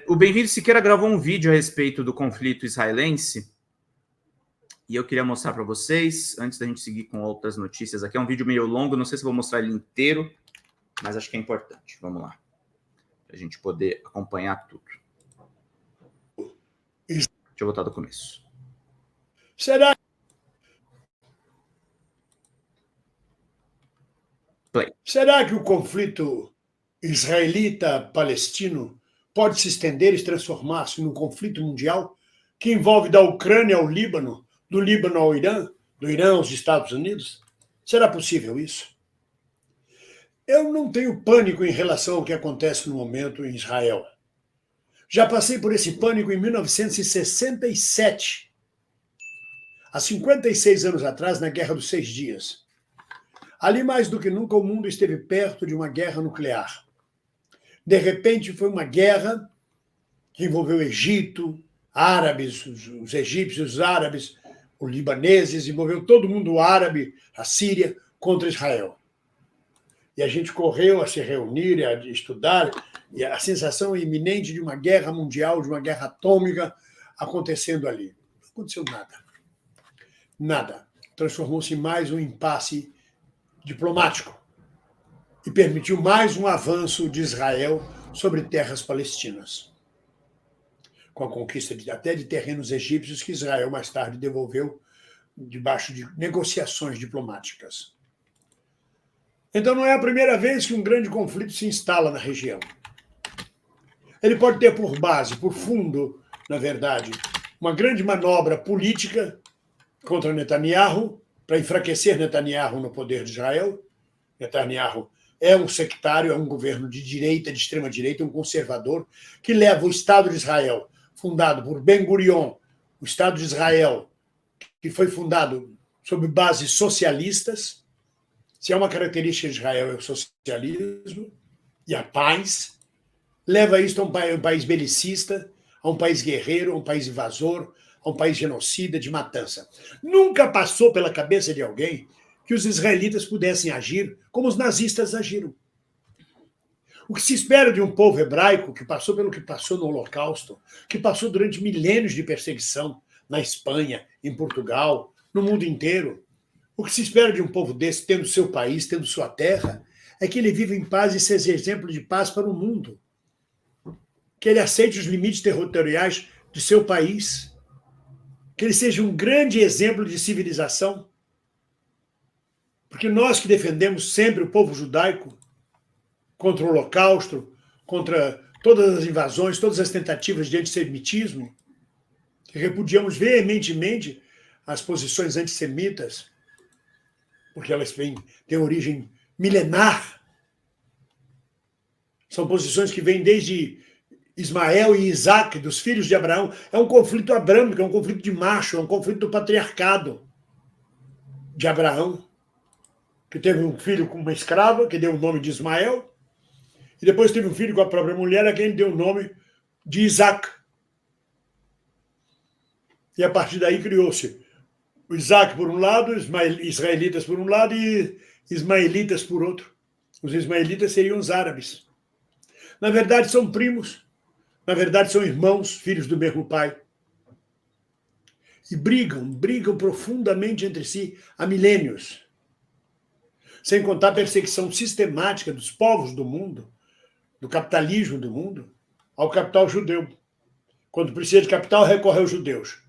O Bem-vindo Siqueira gravou um vídeo a respeito do conflito israelense e eu queria mostrar para vocês, antes da gente seguir com outras notícias aqui. É um vídeo meio longo, não sei se vou mostrar ele inteiro, mas acho que é importante. Vamos lá, para a gente poder acompanhar tudo. Deixa eu voltar do começo. Será que o conflito israelita-palestino pode se estender e transformar-se num conflito mundial que envolve da Ucrânia ao Líbano, do Líbano ao Irã, do Irã aos Estados Unidos? Será possível isso? Eu não tenho pânico em relação ao que acontece no momento em Israel. Já passei por esse pânico em 1967, há 56 anos atrás, na Guerra dos 6 Dias. Ali, mais do que nunca, o mundo esteve perto de uma guerra nuclear. De repente, foi uma guerra que envolveu o Egito, árabes, os egípcios, os árabes, os libaneses, envolveu todo mundo árabe, a Síria, contra Israel. E a gente correu a se reunir, a estudar, e a sensação iminente de uma guerra mundial, de uma guerra atômica acontecendo ali. Não aconteceu nada. Nada. Transformou-se em mais um impasse diplomático e permitiu mais um avanço de Israel sobre terras palestinas, com a conquista até de terrenos egípcios que Israel mais tarde devolveu debaixo de negociações diplomáticas. Então não é a primeira vez que um grande conflito se instala na região. Ele pode ter por base, por fundo, na verdade, uma grande manobra política contra Netanyahu, para enfraquecer Netanyahu no poder de Israel. Netanyahu é um sectário, é um governo de direita, de extrema-direita, um conservador, que leva o Estado de Israel, fundado por Ben-Gurion, o Estado de Israel, que foi fundado sob bases socialistas. Se é uma característica de Israel, é o socialismo e a paz. Leva isso a um país belicista, a um país guerreiro, a um país invasor, a um país genocida, de matança. Nunca passou pela cabeça de alguém que os israelitas pudessem agir como os nazistas agiram. O que se espera de um povo hebraico que passou pelo que passou no Holocausto, que passou durante milênios de perseguição na Espanha, em Portugal, no mundo inteiro, o que se espera de um povo desse, tendo seu país, tendo sua terra, é que ele viva em paz e seja exemplo de paz para o mundo. Que ele aceite os limites territoriais de seu país, que ele seja um grande exemplo de civilização. Porque nós que defendemos sempre o povo judaico contra o Holocausto, contra todas as invasões, todas as tentativas de antissemitismo, que repudiamos veementemente as posições antissemitas, porque elas têm origem milenar. São posições que vêm desde Ismael e Isaac, dos filhos de Abraão. É um conflito abrâmico, é um conflito de macho, é um conflito do patriarcado de Abraão, que teve um filho com uma escrava, que deu o nome de Ismael, e depois teve um filho com a própria mulher, a quem ele deu o nome de Isaac. E a partir daí criou-se o Isaac por um lado, israelitas por um lado e ismaelitas por outro. Os ismaelitas seriam os árabes. Na verdade, são primos. Na verdade, são irmãos, filhos do mesmo pai. E brigam profundamente entre si há milênios. Sem contar a perseguição sistemática dos povos do mundo, do capitalismo do mundo, ao capital judeu. Quando precisa de capital, recorre aos judeus.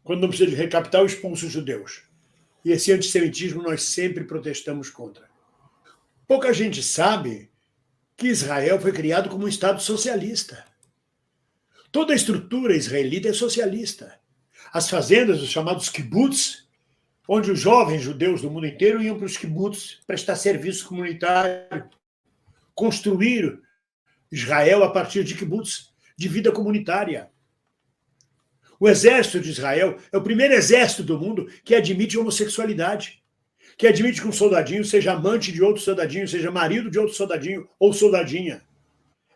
Quando não precisa de capital, expulsa os judeus. E esse antissemitismo nós sempre protestamos contra. Pouca gente sabe que Israel foi criado como um Estado socialista. Toda a estrutura israelita é socialista. As fazendas, os chamados kibbutz, onde os jovens judeus do mundo inteiro iam para os kibbutz prestar serviço comunitário, construir Israel a partir de kibbutz, de vida comunitária. O exército de Israel é o primeiro exército do mundo que admite homossexualidade, que admite que um soldadinho seja amante de outro soldadinho, seja marido de outro soldadinho ou soldadinha.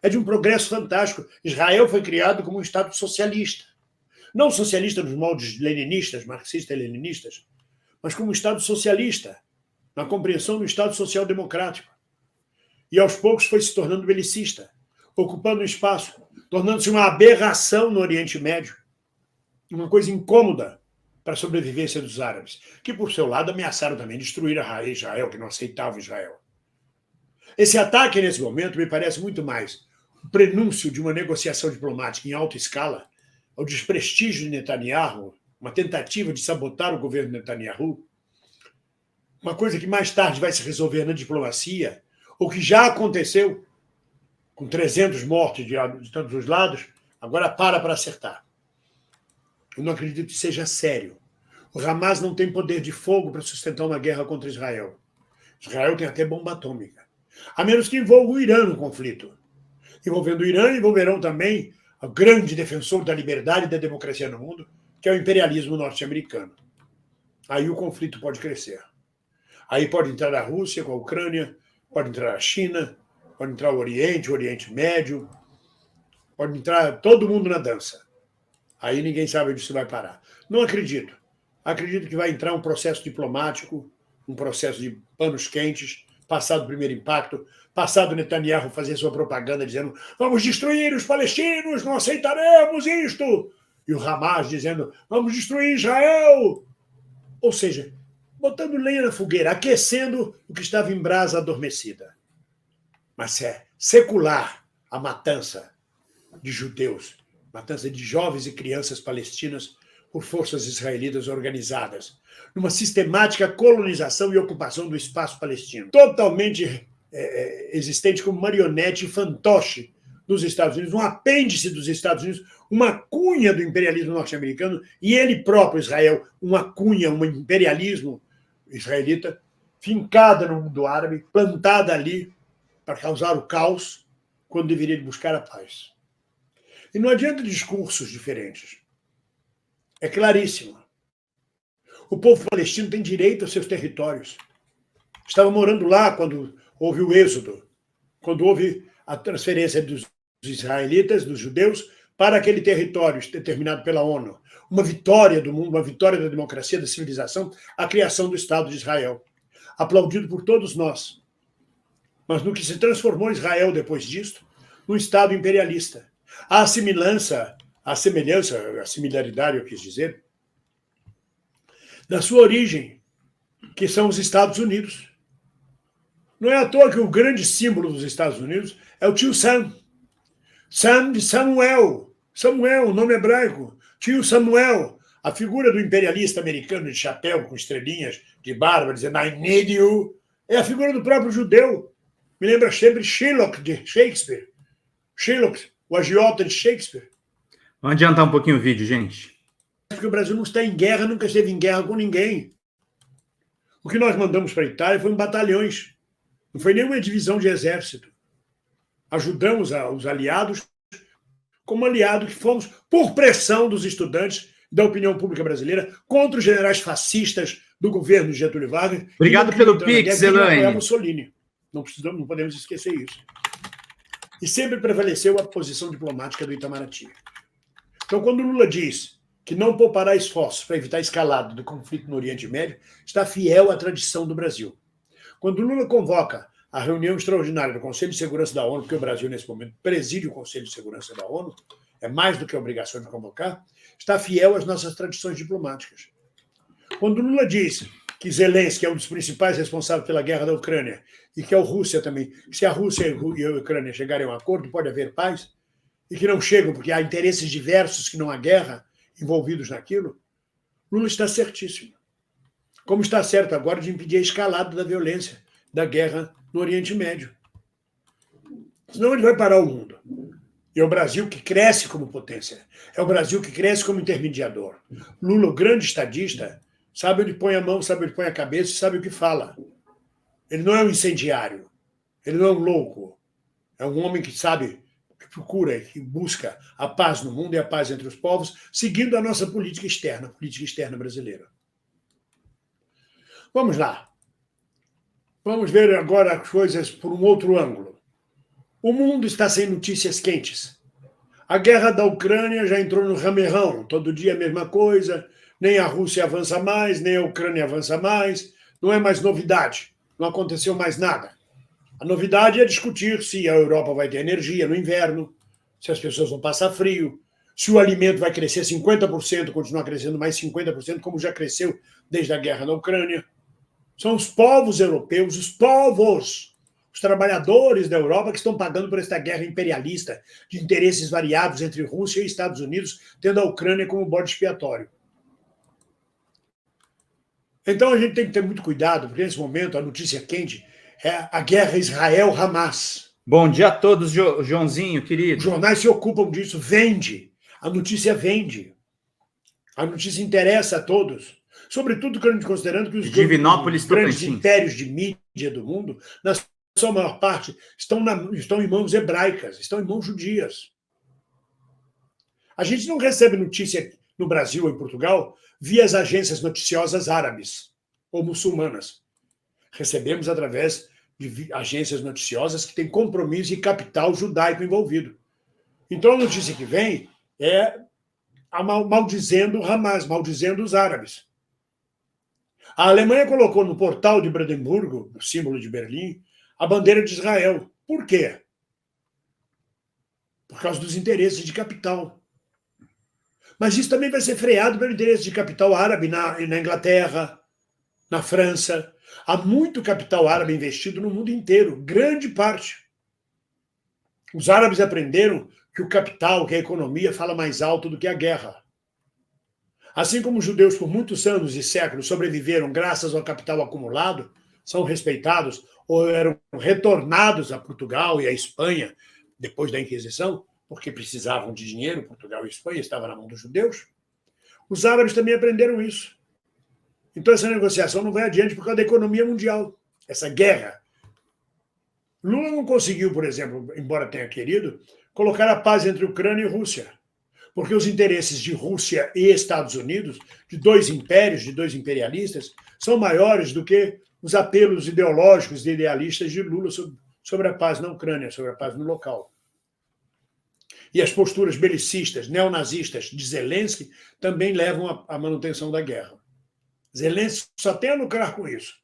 É de um progresso fantástico. Israel foi criado como um Estado socialista. Não socialista nos moldes leninistas, marxistas-leninistas, mas como um Estado socialista, na compreensão do Estado social-democrático. E aos poucos foi se tornando belicista, ocupando um espaço tornando-se uma aberração no Oriente Médio, uma coisa incômoda para a sobrevivência dos árabes, que, por seu lado, ameaçaram também destruir a Israel, que não aceitava Israel. Esse ataque, nesse momento, me parece muito mais o prenúncio de uma negociação diplomática em alta escala, ao desprestígio de Netanyahu, uma tentativa de sabotar o governo de Netanyahu, uma coisa que mais tarde vai se resolver na diplomacia, ou que já aconteceu, com 300 mortos de todos os lados, agora para acertar. Eu não acredito que seja sério. O Hamas não tem poder de fogo para sustentar uma guerra contra Israel. Israel tem até bomba atômica. A menos que envolva o Irã no conflito. Envolvendo o Irã, envolverão também o grande defensor da liberdade e da democracia no mundo, que é o imperialismo norte-americano. Aí o conflito pode crescer. Aí pode entrar a Rússia com a Ucrânia, pode entrar a China, pode entrar o Oriente Médio, pode entrar todo mundo na dança. Aí ninguém sabe onde isso vai parar. Não acredito. Acredito que vai entrar um processo diplomático, um processo de panos quentes, passado o primeiro impacto, passado Netanyahu fazer sua propaganda dizendo vamos destruir os palestinos, não aceitaremos isto. E o Hamas dizendo vamos destruir Israel. Ou seja, botando lenha na fogueira, aquecendo o que estava em brasa adormecida. Mas é secular a matança de judeus, matança de jovens e crianças palestinas por forças israelitas organizadas, numa sistemática colonização e ocupação do espaço palestino, totalmente existente como marionete e fantoche dos Estados Unidos, um apêndice dos Estados Unidos, uma cunha do imperialismo norte-americano, e ele próprio, Israel, uma cunha, um imperialismo israelita, fincada no mundo árabe, plantada ali para causar o caos, quando deveria buscar a paz. E não adianta discursos diferentes. É claríssimo. O povo palestino tem direito aos seus territórios. Estava morando lá quando houve o êxodo, quando houve a transferência dos israelitas, dos judeus, para aquele território determinado pela ONU. Uma vitória do mundo, uma vitória da democracia, da civilização, a criação do Estado de Israel. Aplaudido por todos nós. Mas no que se transformou Israel depois disto, num Estado imperialista. A similaridade, eu quis dizer, da sua origem, que são os Estados Unidos. Não é à toa que o grande símbolo dos Estados Unidos é o tio Sam. Sam de Samuel. Samuel, nome hebraico. Tio Samuel, a figura do imperialista americano de chapéu com estrelinhas, de barba, dizendo I need you, é a figura do próprio judeu. Me lembra sempre Shylock, de Shakespeare. Shylock, o agiota de Shakespeare. Vamos adiantar um pouquinho o vídeo, gente. Porque o Brasil não está em guerra, nunca esteve em guerra com ninguém. O que nós mandamos para a Itália foi em batalhões. Não foi nenhuma divisão de exército. Ajudamos os aliados como aliado que fomos por pressão dos estudantes da opinião pública brasileira contra os generais fascistas do governo de Getúlio Vargas. Obrigado pelo Pix, Elaine. Mussolini. Não podemos esquecer isso. E sempre prevaleceu a posição diplomática do Itamaraty. Então, quando Lula diz que não poupará esforços para evitar a escalada do conflito no Oriente Médio, está fiel à tradição do Brasil. Quando Lula convoca a reunião extraordinária do Conselho de Segurança da ONU, porque o Brasil, nesse momento, preside o Conselho de Segurança da ONU, é mais do que a obrigação de convocar, está fiel às nossas tradições diplomáticas. Quando Lula diz que Zelensky é um dos principais responsáveis pela guerra da Ucrânia e que a Rússia também, que se a Rússia e a Ucrânia chegarem a um acordo, pode haver paz, e que não chegam porque há interesses diversos, que não há guerra envolvidos naquilo, Lula está certíssimo. Como está certo agora de impedir a escalada da violência, da guerra no Oriente Médio. Senão ele vai parar o mundo. E é o Brasil que cresce como potência. É o Brasil que cresce como intermediador. Lula, o grande estadista, sabe onde põe a mão, sabe onde põe a cabeça e sabe o que fala. Ele não é um incendiário. Ele não é um louco. É um homem que sabe, que procura, que busca a paz no mundo e a paz entre os povos, seguindo a nossa política externa brasileira. Vamos lá. Vamos ver agora as coisas por um outro ângulo. O mundo está sem notícias quentes. A guerra da Ucrânia já entrou no ramerrão. Todo dia a mesma coisa. Nem a Rússia avança mais, nem a Ucrânia avança mais. Não é mais novidade. Não aconteceu mais nada. A novidade é discutir se a Europa vai ter energia no inverno, se as pessoas vão passar frio, se o alimento vai crescer 50%, continuar crescendo mais 50%, como já cresceu desde a guerra na Ucrânia. São os povos europeus, os trabalhadores da Europa que estão pagando por esta guerra imperialista de interesses variados entre Rússia e Estados Unidos, tendo a Ucrânia como bode expiatório. Então a gente tem que ter muito cuidado, porque nesse momento a notícia quente é a guerra Israel-Hamas. Bom dia a todos, Joãozinho, querido. Os jornais se ocupam disso, vende. A notícia vende. A notícia interessa a todos. Sobretudo considerando que os grandes impérios de mídia do mundo, na sua maior parte, estão em mãos hebraicas, estão em mãos judias. A gente não recebe notícia no Brasil ou em Portugal via as agências noticiosas árabes ou muçulmanas. Recebemos através de agências noticiosas que têm compromisso e capital judaico envolvido. Então a notícia que vem é maldizendo o Hamas, maldizendo os árabes. A Alemanha colocou no portal de Brandenburgo, o símbolo de Berlim, a bandeira de Israel. Por quê? Por causa dos interesses de capital. Mas isso também vai ser freado pelo interesse de capital árabe na Inglaterra, na França. Há muito capital árabe investido no mundo inteiro, grande parte. Os árabes aprenderam que o capital, que a economia fala mais alto do que a guerra. Assim como os judeus por muitos anos e séculos sobreviveram graças ao capital acumulado, são respeitados ou eram retornados a Portugal e a Espanha depois da Inquisição, porque precisavam de dinheiro, Portugal e Espanha estavam na mão dos judeus, os árabes também aprenderam isso. Então essa negociação não vai adiante por causa da economia mundial, essa guerra. Lula não conseguiu, por exemplo, embora tenha querido, colocar a paz entre Ucrânia e Rússia, porque os interesses de Rússia e Estados Unidos, de dois impérios, de dois imperialistas, são maiores do que os apelos ideológicos e idealistas de Lula sobre a paz na Ucrânia, sobre a paz no local. E as posturas belicistas, neonazistas de Zelensky também levam à manutenção da guerra. Zelensky só tem a lucrar com isso.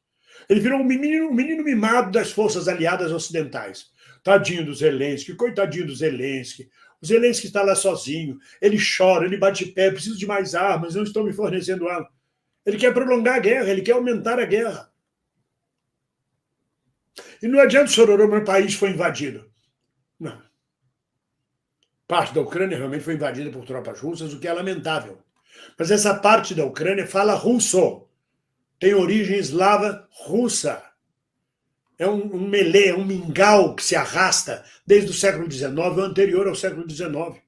Ele virou um menino mimado das forças aliadas ocidentais. Tadinho do Zelensky, coitadinho do Zelensky. O Zelensky está lá sozinho, ele chora, ele bate pé, preciso de mais armas, não estão me fornecendo armas. Ele quer prolongar a guerra, ele quer aumentar a guerra. E não adianta o chororô, meu país foi invadido. Não. Parte da Ucrânia realmente foi invadida por tropas russas, o que é lamentável. Mas essa parte da Ucrânia fala russo. Tem origem eslava russa. É um melê, é um mingau que se arrasta desde o século XIX, ou anterior ao século XIX.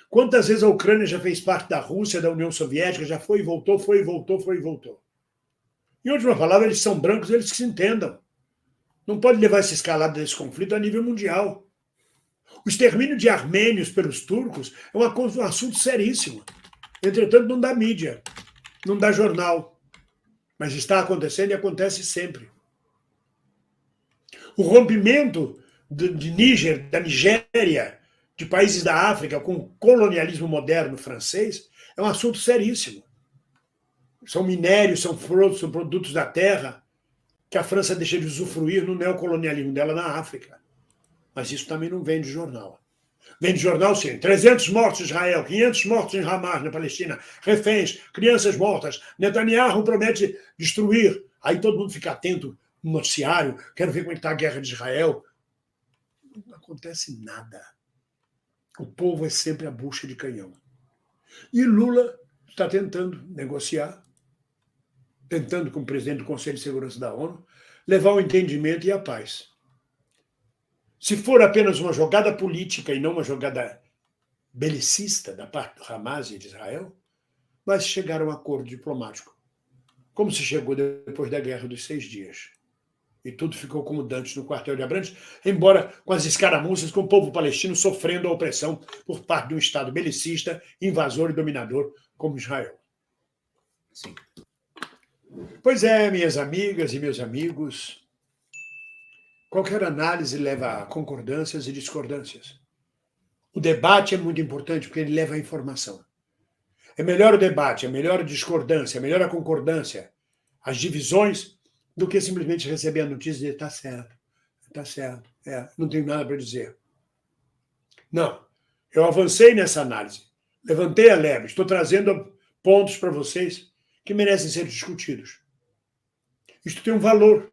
Quantas vezes a Ucrânia já fez parte da Rússia, da União Soviética, já foi e voltou, foi e voltou, foi e voltou. Em última palavra, eles são brancos, eles que se entendam. Não pode levar essa escalada desse conflito a nível mundial. O extermínio de armênios pelos turcos é um assunto seríssimo. Entretanto, não dá mídia, não dá jornal. Mas está acontecendo e acontece sempre. O rompimento de Níger, da Nigéria, de países da África com o colonialismo moderno francês é um assunto seríssimo. São minérios, são frutos, são produtos da terra que a França deixa de usufruir no neocolonialismo dela na África. Mas isso também não vem de jornal. Vem de jornal, sim. 300 mortos em Israel, 500 mortos em Hamas, na Palestina, reféns, crianças mortas. Netanyahu promete destruir. Aí todo mundo fica atento no noticiário, quero ver como está a guerra de Israel. Não acontece nada. O povo é sempre a bucha de canhão. E Lula está tentando negociar, tentando, como presidente do Conselho de Segurança da ONU, levar o entendimento e a paz. Se for apenas uma jogada política e não uma jogada belicista da parte do Hamas e de Israel, vai chegar a um acordo diplomático, como se chegou depois da Guerra dos 6 Dias. E tudo ficou como dantes no quartel de Abrantes, embora com as escaramuças com o povo palestino sofrendo a opressão por parte de um Estado belicista, invasor e dominador como Israel. Sim. Pois é, minhas amigas e meus amigos, qualquer análise leva a concordâncias e discordâncias. O debate é muito importante porque ele leva a informação. É melhor o debate, é melhor a discordância, é melhor a concordância, as divisões, do que simplesmente receber a notícia e dizer, está certo, não tenho nada para dizer. Não. Eu avancei nessa análise, levantei a lebre, estou trazendo pontos para vocês que merecem ser discutidos. Isto tem um valor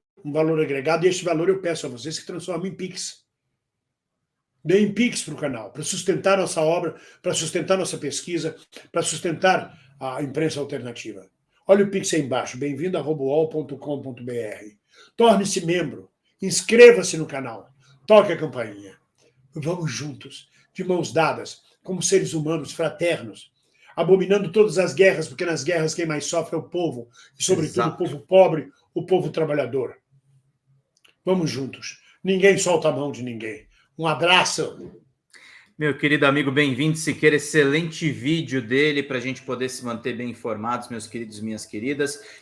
agregado, e este valor eu peço a vocês que transformem em Pix. Deem Pix para o canal, para sustentar nossa obra, para sustentar nossa pesquisa, para sustentar a imprensa alternativa. Olha o Pix aí embaixo, bem-vindo@uol.com.br. Torne-se membro, inscreva-se no canal, toque a campainha. Vamos juntos, de mãos dadas, como seres humanos fraternos, abominando todas as guerras, porque nas guerras quem mais sofre é o povo, e sobretudo Exato. o povo pobre, o povo trabalhador. Vamos juntos, ninguém solta a mão de ninguém. Um abraço. Meu querido amigo, bem-vindo, Siqueira. Excelente vídeo dele para a gente poder se manter bem informados, meus queridos e minhas queridas.